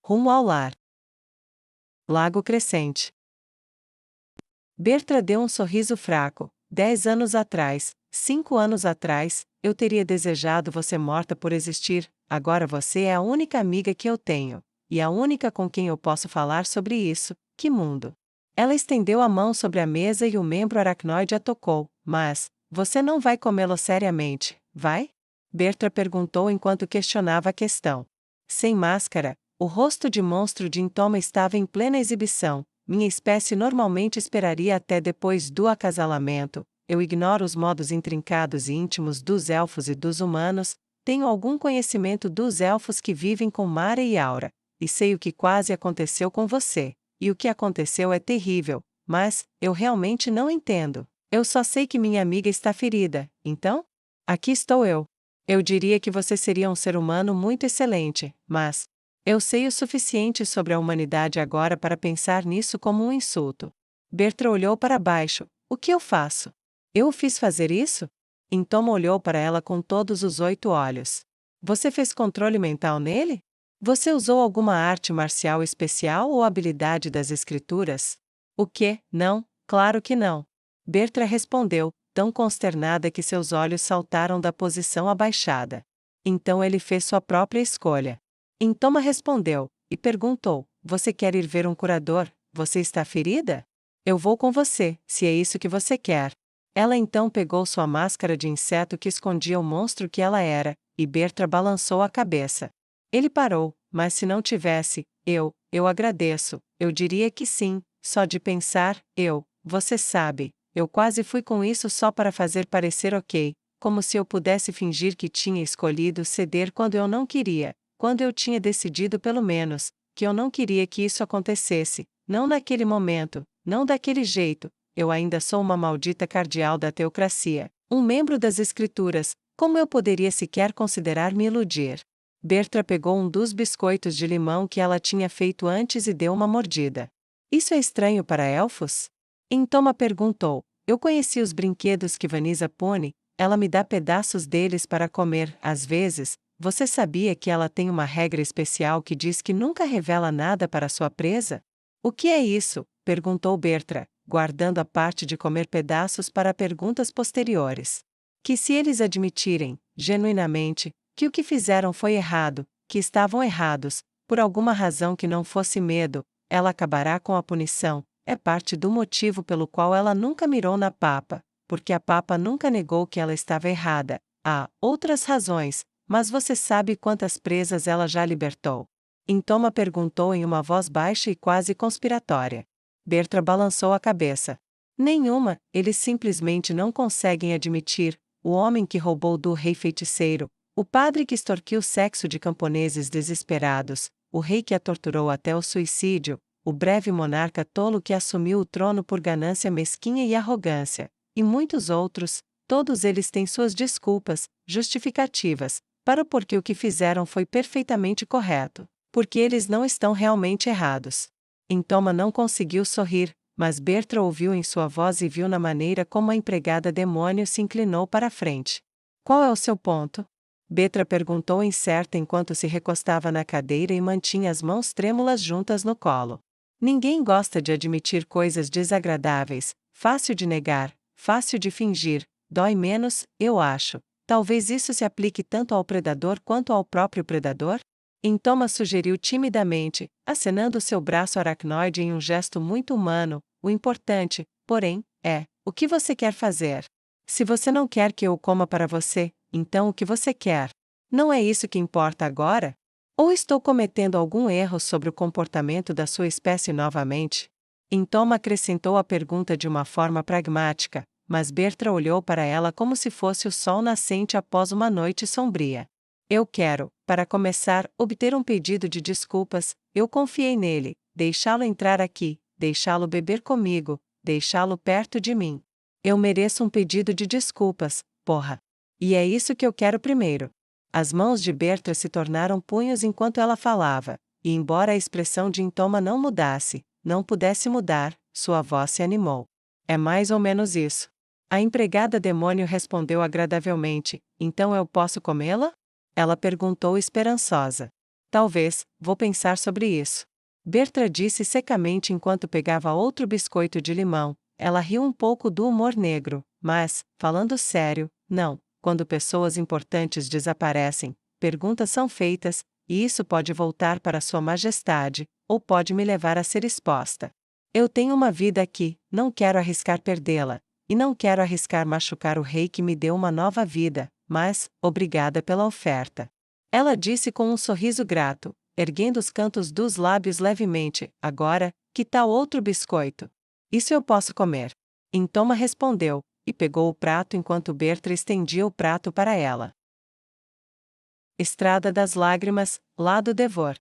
rumo ao lar. Lago Crescente. Bertra deu um sorriso fraco. 10 anos atrás, 5 anos atrás, eu teria desejado você morta por existir, agora você é a única amiga que eu tenho, e a única com quem eu posso falar sobre isso. Que mundo! Ela estendeu a mão sobre a mesa e o membro aracnoide a tocou. Mas, você não vai comê-lo seriamente, vai? Bertra perguntou enquanto questionava a questão. Sem máscara, o rosto de monstro de Intoma estava em plena exibição. Minha espécie normalmente esperaria até depois do acasalamento. Eu ignoro os modos intrincados e íntimos dos elfos e dos humanos, tenho algum conhecimento dos elfos que vivem com Mara e Aura, e sei o que quase aconteceu com você. E o que aconteceu é terrível, mas eu realmente não entendo. Eu só sei que minha amiga está ferida, então? Aqui estou eu. Eu diria que você seria um ser humano muito excelente, mas eu sei o suficiente sobre a humanidade agora para pensar nisso como um insulto. Bertra olhou para baixo. O que eu faço? Eu o fiz fazer isso? Intoma olhou para ela com todos os 8 olhos. Você fez controle mental nele? Você usou alguma arte marcial especial ou habilidade das escrituras? O quê? Não, claro que não. Bertra respondeu, tão consternada que seus olhos saltaram da posição abaixada. Então ele fez sua própria escolha. Intoma respondeu, e perguntou, você quer ir ver um curador? Você está ferida? Eu vou com você, se é isso que você quer. Ela então pegou sua máscara de inseto que escondia o monstro que ela era, e Bertra balançou a cabeça. Ele parou, mas se não tivesse, eu agradeço, eu diria que sim, só de pensar, você sabe, eu quase fui com isso só para fazer parecer ok, como se eu pudesse fingir que tinha escolhido ceder quando eu não queria, quando eu tinha decidido pelo menos, que eu não queria que isso acontecesse, não naquele momento, não daquele jeito, eu ainda sou uma maldita cardeal da teocracia, um membro das escrituras, como eu poderia sequer considerar-me iludir? Bertra pegou um dos biscoitos de limão que ela tinha feito antes e deu uma mordida. Isso é estranho para elfos? Intoma perguntou. Eu conheci os brinquedos que Vanisa põe, ela me dá pedaços deles para comer, às vezes. Você sabia que ela tem uma regra especial que diz que nunca revela nada para sua presa? O que é isso? Perguntou Bertra, guardando a parte de comer pedaços para perguntas posteriores. Que se eles admitirem, genuinamente, que o que fizeram foi errado, que estavam errados, por alguma razão que não fosse medo, ela acabará com a punição, é parte do motivo pelo qual ela nunca mirou na papa, porque a papa nunca negou que ela estava errada. Há outras razões, mas você sabe quantas presas ela já libertou? Intoma perguntou em uma voz baixa e quase conspiratória. Bertra balançou a cabeça. Nenhuma, eles simplesmente não conseguem admitir, o homem que roubou do rei feiticeiro, o padre que extorquiu sexo de camponeses desesperados, o rei que a torturou até o suicídio, o breve monarca tolo que assumiu o trono por ganância mesquinha e arrogância, e muitos outros, todos eles têm suas desculpas, justificativas, para o porquê o que fizeram foi perfeitamente correto, porque eles não estão realmente errados. Intoma não conseguiu sorrir, mas Bertra ouviu em sua voz e viu na maneira como a empregada demônio se inclinou para a frente. Qual é o seu ponto? Bertra perguntou incerta enquanto se recostava na cadeira e mantinha as mãos trêmulas juntas no colo. Ninguém gosta de admitir coisas desagradáveis, fácil de negar, fácil de fingir, dói menos, eu acho. Talvez isso se aplique tanto ao predador quanto ao próprio predador? Intoma sugeriu timidamente, acenando seu braço aracnoide em um gesto muito humano. O importante, porém, é, o que você quer fazer? Se você não quer que eu o coma para você, então o que você quer? Não é isso que importa agora? Ou estou cometendo algum erro sobre o comportamento da sua espécie novamente? Intoma acrescentou a pergunta de uma forma pragmática, mas Bertra olhou para ela como se fosse o sol nascente após uma noite sombria. Eu quero, para começar, obter um pedido de desculpas. Eu confiei nele, deixá-lo entrar aqui, deixá-lo beber comigo, deixá-lo perto de mim. Eu mereço um pedido de desculpas, porra. E é isso que eu quero primeiro. As mãos de Bertra se tornaram punhos enquanto ela falava, e embora a expressão de Intoma não mudasse, não pudesse mudar, sua voz se animou. É mais ou menos isso. A empregada demônio respondeu agradavelmente, então eu posso comê-la? Ela perguntou esperançosa. Talvez, vou pensar sobre isso. Berta disse secamente enquanto pegava outro biscoito de limão. Ela riu um pouco do humor negro, mas, falando sério, não. Quando pessoas importantes desaparecem, perguntas são feitas, e isso pode voltar para Sua Majestade, ou pode me levar a ser exposta. Eu tenho uma vida aqui, não quero arriscar perdê-la, e não quero arriscar machucar o rei que me deu uma nova vida, mas, obrigada pela oferta. Ela disse com um sorriso grato, erguendo os cantos dos lábios levemente. Agora, que tal outro biscoito? Isso eu posso comer. Intoma respondeu, e pegou o prato enquanto Berta estendia o prato para ela. Estrada das Lágrimas, lado Devor.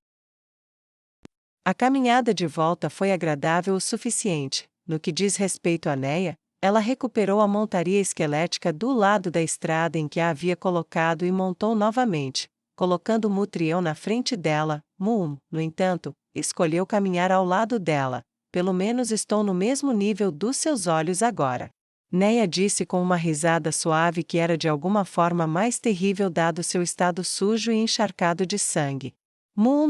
A caminhada de volta foi agradável o suficiente. No que diz respeito a Neia, ela recuperou a montaria esquelética do lado da estrada em que a havia colocado e montou novamente, colocando Mutriel na frente dela. No entanto, escolheu caminhar ao lado dela. Pelo menos estou no mesmo nível dos seus olhos agora. Neia disse com uma risada suave que era de alguma forma mais terrível dado seu estado sujo e encharcado de sangue.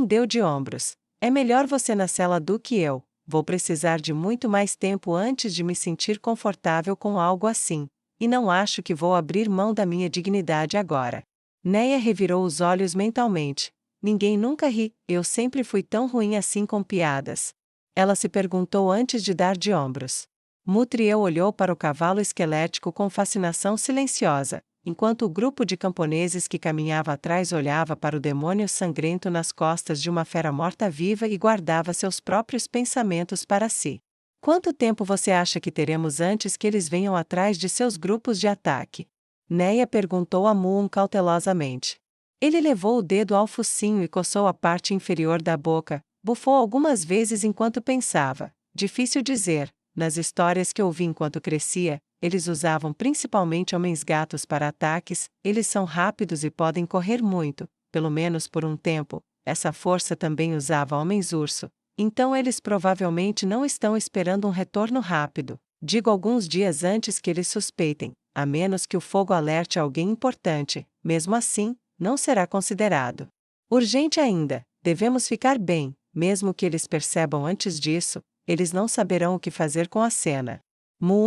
Deu de ombros. É melhor você na cela do que eu. Vou precisar de muito mais tempo antes de me sentir confortável com algo assim. E não acho que vou abrir mão da minha dignidade agora. Neia revirou os olhos mentalmente. Ninguém nunca ri, eu sempre fui tão ruim assim com piadas. Ela se perguntou antes de dar de ombros. Mutriel olhou para o cavalo esquelético com fascinação silenciosa, enquanto o grupo de camponeses que caminhava atrás olhava para o demônio sangrento nas costas de uma fera morta-viva e guardava seus próprios pensamentos para si. Quanto tempo você acha que teremos antes que eles venham atrás de seus grupos de ataque? Neia perguntou a cautelosamente. Ele levou o dedo ao focinho e coçou a parte inferior da boca, bufou algumas vezes enquanto pensava. Difícil dizer. Nas histórias que ouvi enquanto crescia, eles usavam principalmente homens-gatos para ataques. Eles são rápidos e podem correr muito, pelo menos por um tempo. Essa força também usava homens-urso. Então eles provavelmente não estão esperando um retorno rápido. Digo alguns dias antes que eles suspeitem, a menos que o fogo alerte alguém importante. Mesmo assim, não será considerado urgente ainda. Devemos ficar bem, mesmo que eles percebam antes disso. Eles não saberão o que fazer com a cena.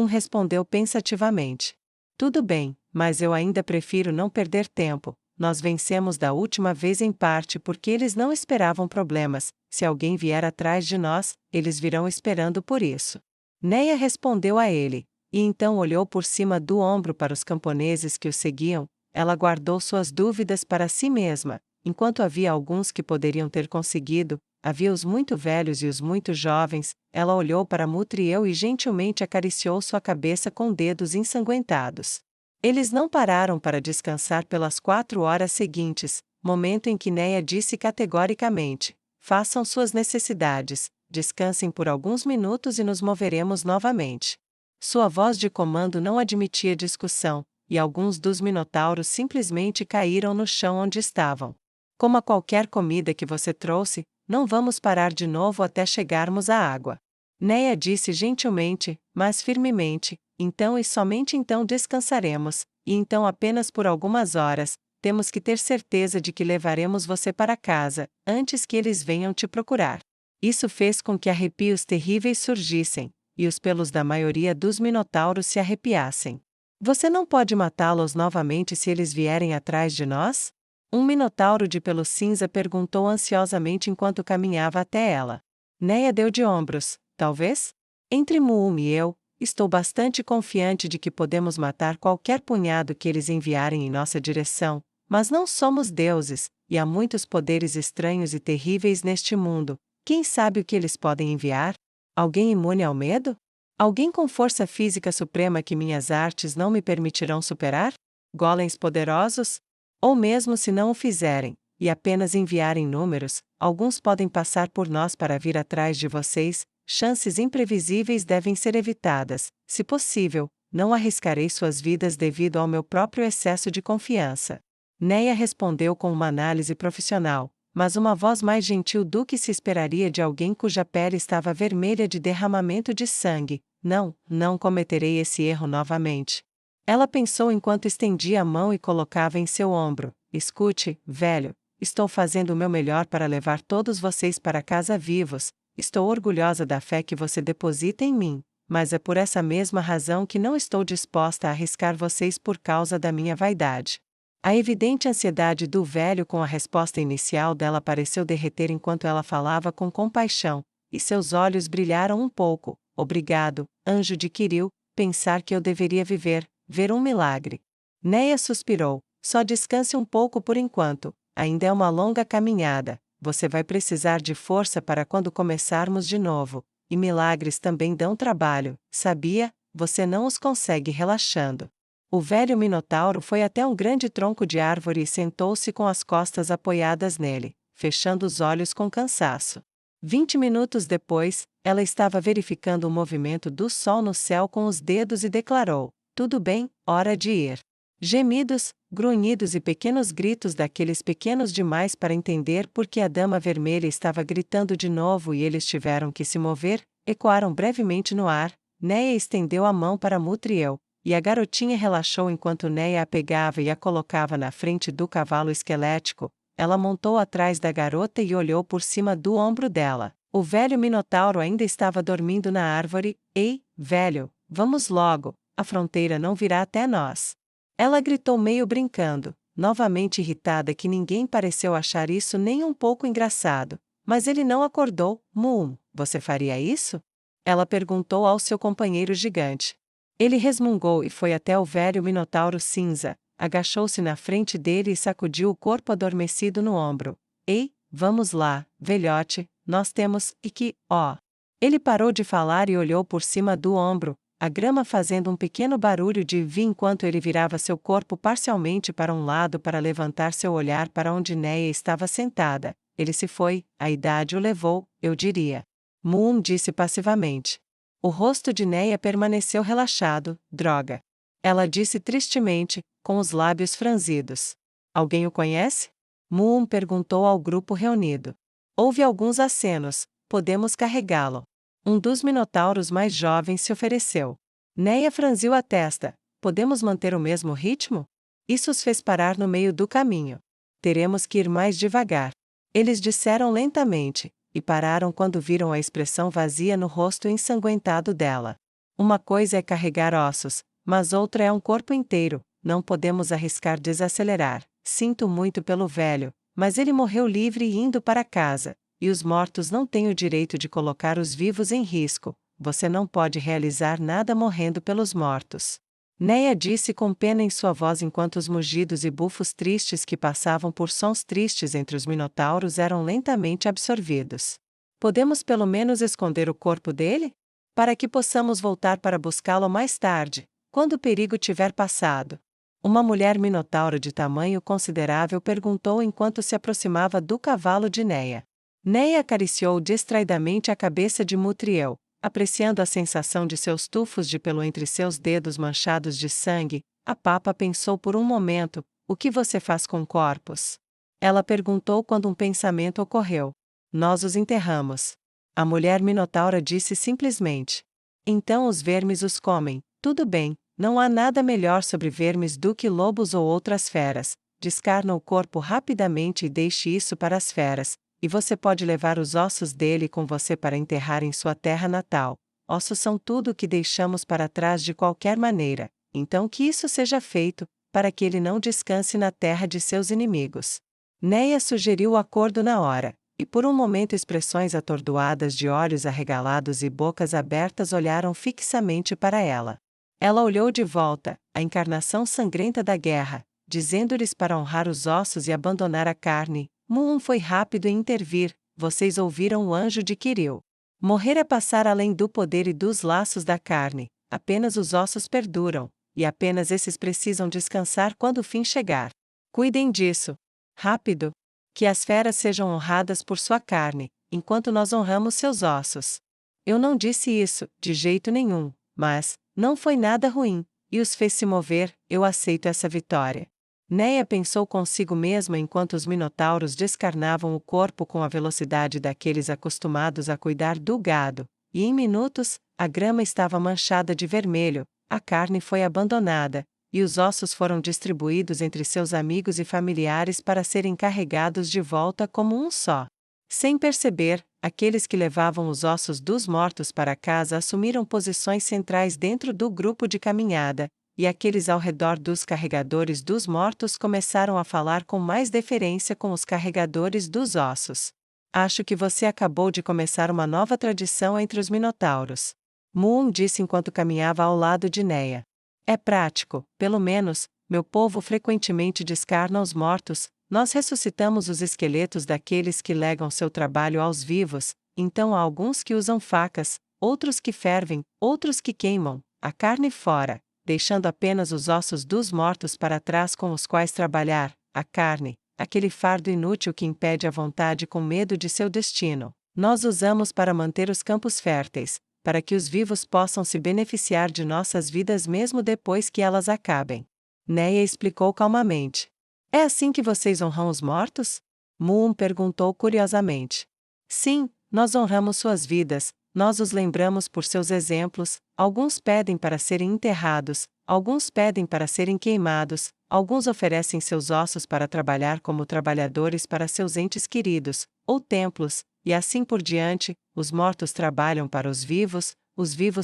Respondeu pensativamente. Tudo bem, mas eu ainda prefiro não perder tempo. Nós vencemos da última vez em parte porque eles não esperavam problemas. Se alguém vier atrás de nós, eles virão esperando por isso. Neia respondeu a ele, e então olhou por cima do ombro para os camponeses que o seguiam. Ela guardou suas dúvidas para si mesma. Enquanto havia alguns que poderiam ter conseguido, havia os muito velhos e os muito jovens. Ela olhou para Mutriel e gentilmente acariciou sua cabeça com dedos ensanguentados. Eles não pararam para descansar pelas 4 horas seguintes, momento em que Neia disse categoricamente: façam suas necessidades, descansem por alguns minutos e nos moveremos novamente. Sua voz de comando não admitia discussão, e alguns dos minotauros simplesmente caíram no chão onde estavam. Coma qualquer comida que você trouxe, não vamos parar de novo até chegarmos à água. Neia disse gentilmente, mas firmemente, então e somente então descansaremos, e então apenas por algumas horas. Temos que ter certeza de que levaremos você para casa, antes que eles venham te procurar. Isso fez com que arrepios terríveis surgissem, e os pelos da maioria dos minotauros se arrepiassem. Você não pode matá-los novamente se eles vierem atrás de nós? Um minotauro de pelo cinza perguntou ansiosamente enquanto caminhava até ela. Neia deu de ombros. Talvez? Entre e eu, estou bastante confiante de que podemos matar qualquer punhado que eles enviarem em nossa direção, mas não somos deuses, e há muitos poderes estranhos e terríveis neste mundo. Quem sabe o que eles podem enviar? Alguém imune ao medo? Alguém com força física suprema que minhas artes não me permitirão superar? Golems poderosos? Ou mesmo se não o fizerem, e apenas enviarem números, alguns podem passar por nós para vir atrás de vocês. Chances imprevisíveis devem ser evitadas. Se possível, não arriscarei suas vidas devido ao meu próprio excesso de confiança. Neia respondeu com uma análise profissional, mas uma voz mais gentil do que se esperaria de alguém cuja pele estava vermelha de derramamento de sangue. Não cometerei esse erro novamente. Ela pensou enquanto estendia a mão e colocava em seu ombro. Escute, velho, estou fazendo o meu melhor para levar todos vocês para casa vivos, estou orgulhosa da fé que você deposita em mim, mas é por essa mesma razão que não estou disposta a arriscar vocês por causa da minha vaidade. A evidente ansiedade do velho com a resposta inicial dela pareceu derreter enquanto ela falava com compaixão, e seus olhos brilharam um pouco. Obrigado, anjo de Quiril, pensar que eu deveria viver, ver um milagre. Neia suspirou. Só descanse um pouco por enquanto, ainda é uma longa caminhada, você vai precisar de força para quando começarmos de novo, e milagres também dão trabalho, sabia? Você não os consegue relaxando. O velho Minotauro foi até um grande tronco de árvore e sentou-se com as costas apoiadas nele, fechando os olhos com cansaço. 20 minutos depois, ela estava verificando o movimento do sol no céu com os dedos e declarou: tudo bem, hora de ir. Gemidos, grunhidos e pequenos gritos daqueles pequenos demais para entender por que a Dama Vermelha estava gritando de novo e eles tiveram que se mover, ecoaram brevemente no ar. Neia estendeu a mão para Mutriel, e a garotinha relaxou enquanto Neia a pegava e a colocava na frente do cavalo esquelético. Ela montou atrás da garota e olhou por cima do ombro dela. O velho Minotauro ainda estava dormindo na árvore. Ei, velho, vamos logo, a fronteira não virá até nós. Ela gritou meio brincando, novamente irritada que ninguém pareceu achar isso nem um pouco engraçado. Mas ele não acordou. Moon, você faria isso? Ela perguntou ao seu companheiro gigante. Ele resmungou e foi até o velho Minotauro cinza, agachou-se na frente dele e sacudiu o corpo adormecido no ombro. Ei, vamos lá, velhote, nós temos e que, ó. Ele parou de falar e olhou por cima do ombro, a grama fazendo um pequeno barulho de vi enquanto ele virava seu corpo parcialmente para um lado para levantar seu olhar para onde Neia estava sentada. Ele se foi, a idade o levou, eu diria. Moon disse passivamente. O rosto de Neia permaneceu relaxado. Droga. Ela disse tristemente, com os lábios franzidos. Alguém o conhece? Moon perguntou ao grupo reunido. Houve alguns acenos. Podemos carregá-lo. Um dos minotauros mais jovens se ofereceu. Neia franziu a testa. Podemos manter o mesmo ritmo? Isso os fez parar no meio do caminho. Teremos que ir mais devagar. Eles disseram lentamente, e pararam quando viram a expressão vazia no rosto ensanguentado dela. Uma coisa é carregar ossos, mas outra é um corpo inteiro. Não podemos arriscar desacelerar. Sinto muito pelo velho, mas ele morreu livre e indo para casa. E os mortos não têm o direito de colocar os vivos em risco. Você não pode realizar nada morrendo pelos mortos. Neia disse com pena em sua voz enquanto os mugidos e bufos tristes que passavam por sons tristes entre os minotauros eram lentamente absorvidos. Podemos pelo menos esconder o corpo dele? Para que possamos voltar para buscá-lo mais tarde, quando o perigo tiver passado. Uma mulher minotauro de tamanho considerável perguntou enquanto se aproximava do cavalo de Neia. Neia acariciou distraidamente a cabeça de Mutriel, apreciando a sensação de seus tufos de pelo entre seus dedos manchados de sangue. A papa pensou por um momento: o que você faz com corpos? Ela perguntou quando um pensamento ocorreu. Nós os enterramos. A mulher minotaura disse simplesmente. Então os vermes os comem. Tudo bem, não há nada melhor sobre vermes do que lobos ou outras feras. Descarna o corpo rapidamente e deixe isso para as feras. E você pode levar os ossos dele com você para enterrar em sua terra natal. Ossos são tudo o que deixamos para trás de qualquer maneira, então que isso seja feito, para que ele não descanse na terra de seus inimigos. Neia sugeriu o acordo na hora, e por um momento expressões atordoadas de olhos arregalados e bocas abertas olharam fixamente para ela. Ela olhou de volta, a encarnação sangrenta da guerra, dizendo-lhes para honrar os ossos e abandonar a carne. Moon foi rápido em intervir. Vocês ouviram o anjo de Quiril. Morrer é passar além do poder e dos laços da carne. Apenas os ossos perduram, e apenas esses precisam descansar quando o fim chegar. Cuidem disso. Rápido. Que as feras sejam honradas por sua carne, enquanto nós honramos seus ossos. Eu não disse isso, de jeito nenhum, mas não foi nada ruim, e os fez se mover. Eu aceito essa vitória. Neia pensou consigo mesma enquanto os minotauros descarnavam o corpo com a velocidade daqueles acostumados a cuidar do gado, e em minutos, a grama estava manchada de vermelho, a carne foi abandonada, e os ossos foram distribuídos entre seus amigos e familiares para serem carregados de volta como um só. Sem perceber, aqueles que levavam os ossos dos mortos para casa assumiram posições centrais dentro do grupo de caminhada, e aqueles ao redor dos carregadores dos mortos começaram a falar com mais deferência com os carregadores dos ossos. Acho que você acabou de começar uma nova tradição entre os minotauros. Moon disse enquanto caminhava ao lado de Neia. É prático, pelo menos, meu povo frequentemente descarna os mortos, nós ressuscitamos os esqueletos daqueles que legam seu trabalho aos vivos, então há alguns que usam facas, outros que fervem, outros que queimam, a carne fora, deixando apenas os ossos dos mortos para trás com os quais trabalhar, a carne, aquele fardo inútil que impede a vontade com medo de seu destino. Nós usamos para manter os campos férteis, para que os vivos possam se beneficiar de nossas vidas mesmo depois que elas acabem. Neia explicou calmamente. É assim que vocês honram os mortos? Moon perguntou curiosamente. Sim, nós honramos suas vidas, nós os lembramos por seus exemplos, alguns pedem para serem enterrados, alguns pedem para serem queimados, alguns oferecem seus ossos para trabalhar como trabalhadores para seus entes queridos, ou templos, e assim por diante, os mortos trabalham para os vivos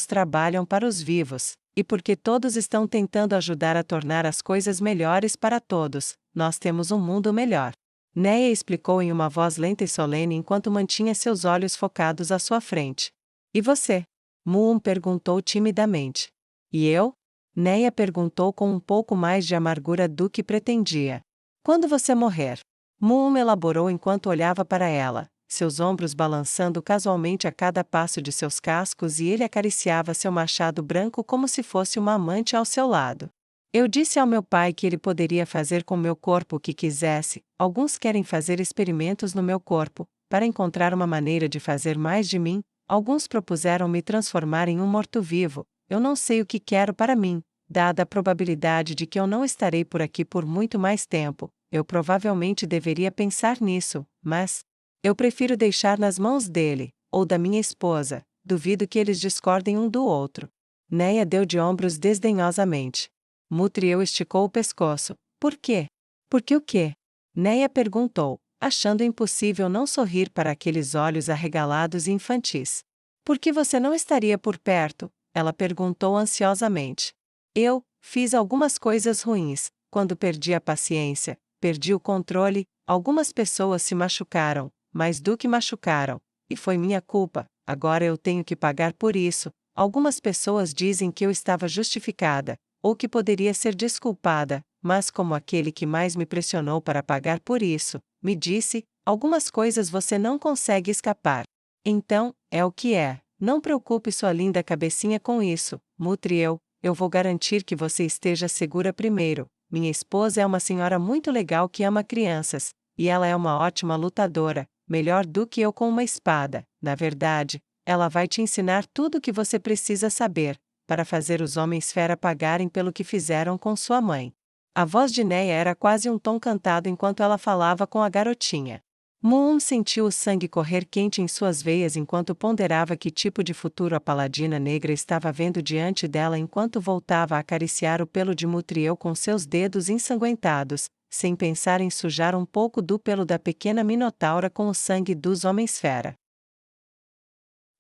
trabalham para os vivos, e porque todos estão tentando ajudar a tornar as coisas melhores para todos, nós temos um mundo melhor. Neia explicou em uma voz lenta e solene enquanto mantinha seus olhos focados à sua frente. E você? Moon perguntou timidamente. E eu? Neia perguntou com um pouco mais de amargura do que pretendia. Quando você morrer? Moon elaborou enquanto olhava para ela, seus ombros balançando casualmente a cada passo de seus cascos e ele acariciava seu machado branco como se fosse uma amante ao seu lado. Eu disse ao meu pai que ele poderia fazer com meu corpo o que quisesse, alguns querem fazer experimentos no meu corpo, para encontrar uma maneira de fazer mais de mim, alguns propuseram me transformar em um morto-vivo, eu não sei o que quero para mim, dada a probabilidade de que eu não estarei por aqui por muito mais tempo, eu provavelmente deveria pensar nisso, mas eu prefiro deixar nas mãos dele, ou da minha esposa, duvido que eles discordem um do outro. Neia deu de ombros desdenhosamente. Mutriel esticou o pescoço. Por quê? Porque o quê? Neia perguntou, achando impossível não sorrir para aqueles olhos arregalados e infantis. Por que você não estaria por perto? Ela perguntou ansiosamente. Eu fiz algumas coisas ruins, quando perdi a paciência, perdi o controle, algumas pessoas se machucaram, mais do que machucaram, e foi minha culpa, agora eu tenho que pagar por isso. Algumas pessoas dizem que eu estava justificada, ou que poderia ser desculpada, mas como aquele que mais me pressionou para pagar por isso, me disse, algumas coisas você não consegue escapar. Então, é o que é, não preocupe sua linda cabecinha com isso, Mutriel, eu vou garantir que você esteja segura primeiro. Minha esposa é uma senhora muito legal que ama crianças, e ela é uma ótima lutadora, melhor do que eu com uma espada. Na verdade, ela vai te ensinar tudo o que você precisa saber, para fazer os homens-fera pagarem pelo que fizeram com sua mãe. A voz de Neia era quase um tom cantado enquanto ela falava com a garotinha. Moon sentiu o sangue correr quente em suas veias enquanto ponderava que tipo de futuro a paladina negra estava vendo diante dela enquanto voltava a acariciar o pelo de Mutriel com seus dedos ensanguentados, sem pensar em sujar um pouco do pelo da pequena minotaura com o sangue dos homens-fera.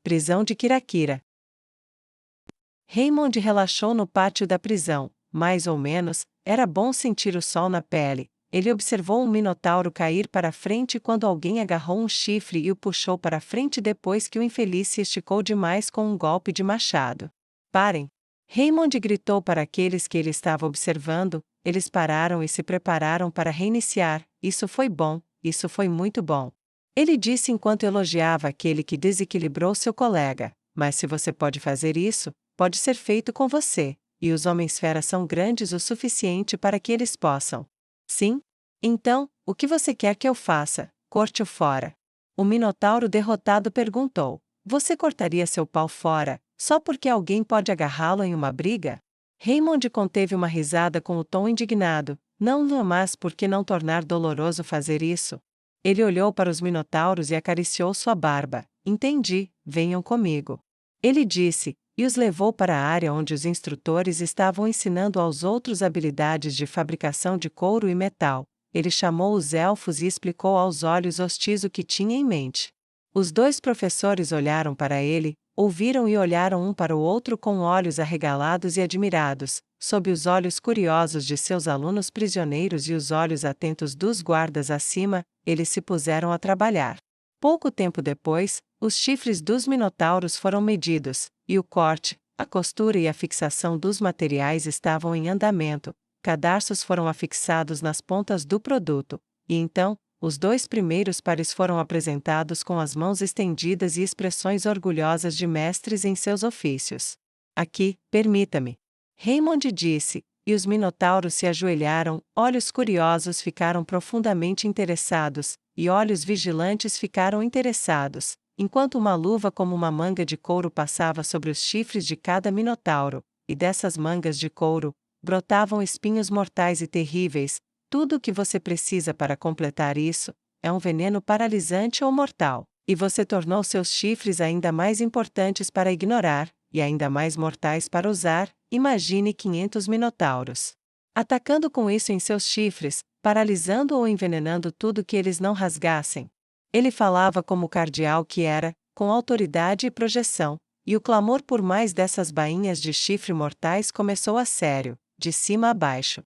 Prisão de Kirakira. Raymond relaxou no pátio da prisão, mais ou menos, era bom sentir o sol na pele. Ele observou um minotauro cair para frente quando alguém agarrou um chifre e o puxou para frente depois que o infeliz se esticou demais com um golpe de machado. Parem! Raymond gritou para aqueles que ele estava observando, eles pararam e se prepararam para reiniciar. Isso foi bom, isso foi muito bom. Ele disse enquanto elogiava aquele que desequilibrou seu colega, mas se você pode fazer isso, pode ser feito com você, e os homens-fera são grandes o suficiente para que eles possam. Sim? Então, o que você quer que eu faça? Corte-o fora. O minotauro derrotado perguntou: você cortaria seu pau fora, só porque alguém pode agarrá-lo em uma briga? Raymond conteve uma risada com o tom indignado. Não, mas por que não tornar doloroso fazer isso? Ele olhou para os minotauros e acariciou sua barba. Entendi, venham comigo. Ele disse, e os levou para a área onde os instrutores estavam ensinando aos outros habilidades de fabricação de couro e metal. Ele chamou os elfos e explicou aos olhos hostis o que tinha em mente. Os dois professores olharam para ele, ouviram e olharam um para o outro com olhos arregalados e admirados, sob os olhos curiosos de seus alunos prisioneiros e os olhos atentos dos guardas acima, eles se puseram a trabalhar. Pouco tempo depois, os chifres dos minotauros foram medidos, e o corte, a costura e a fixação dos materiais estavam em andamento. Cadarços foram afixados nas pontas do produto, e então, os dois primeiros pares foram apresentados com as mãos estendidas e expressões orgulhosas de mestres em seus ofícios. Aqui, permita-me. Raymond disse, e os minotauros se ajoelharam, olhos curiosos ficaram profundamente interessados, e olhos vigilantes ficaram interessados, enquanto uma luva como uma manga de couro passava sobre os chifres de cada minotauro, e dessas mangas de couro, brotavam espinhos mortais e terríveis. Tudo o que você precisa para completar isso é um veneno paralisante ou mortal, e você tornou seus chifres ainda mais importantes para ignorar, e ainda mais mortais para usar. Imagine 500 minotauros atacando com isso em seus chifres, paralisando ou envenenando tudo que eles não rasgassem. Ele falava como cardeal que era, com autoridade e projeção, e o clamor por mais dessas bainhas de chifre mortais começou a sério, de cima a baixo.